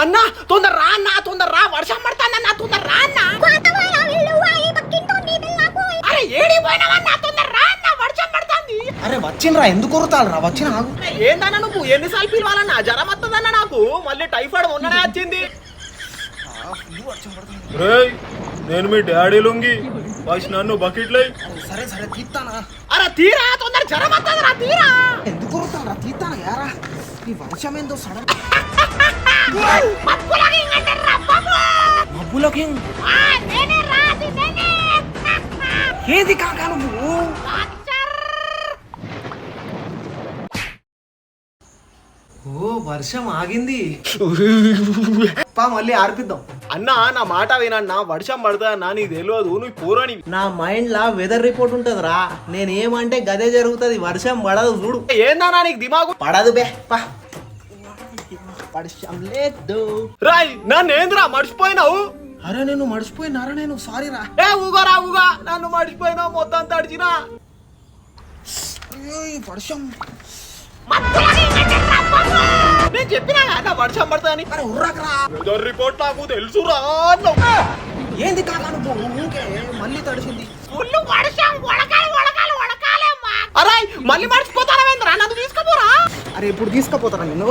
అన్నా తొందర రా అన్నా, తొందర రా, వర్షం పడతానన్నా, తొందర రా అన్నా. అరే ఏడి పోయినావన్నా, తొందర రా అన్నా, వర్షం పడుతుంది. అరే వచ్చినరా, ఎందుకు కొరుతాలరా? వచ్చిన ఏందన్నా నువ్వు ఎన్నిసార్లు పిలవాలన్నా? జ్వరం వస్తుందన్నా నాకు, మళ్ళీ టైఫాయిడ్ మొన్ననే వచ్చింది. నేను మీ డాడీ లుంగి ఫస్ట్ నన్ను బకెట్లై. సరే సరే తీస్తానా. అరే తీరా, తొందర జ్వరం వస్తుంది రా, తీరా. ఎందుకు కొరుతాలరా? తీస్తానా యారా. ఈ వర్షం ఏందో సడన్ మబ్బులకి ఏది కాకా నువ్వు? ఓ వర్షం ఆగింది పా, మళ్ళీ ఆర్పిద్దాం. అన్నా నా మాట వినన్నా, వర్షం పడుతుందన్నా, నీకు తెలియదు, నువ్వు పూరని. నా మైండ్ లా వెదర్ రిపోర్ట్ ఉంటదిరా, నేను ఏమంటే గదే జరుగుతుంది. వర్షం పడదు చూడు. ఏందన్నా నీకు దిమాగు? పడదు బే పా. వర్షం లేదు రాయ్, నన్ను ఏందిరా మర్చిపోయినావు? అరే నేను మర్చిపోయినారా? నేను సారీ రా. ఏ ఊగరా ఊగా, నన్ను మర్చిపోయినావు, మొత్తం తడిచినా. అయ్యో ఈ వర్షం. నేను చెప్పినా నా వర్షం పడుతుందని. అరే ఉర్రకరా. వెదర్ రిపోర్ట్ నాకు తెలుసురా. ఏంది కాకా నువ్వు? ఊకే మళ్ళీ తడిసింది. ఫుల్ వర్షం, వడకాలి వడకాలి వడకాలి. అరే మళ్ళీ మర్చిపోతారా? నన్ను తీసుకుపోరా. అరే ఇప్పుడు తీసుకుపోతారా నేను?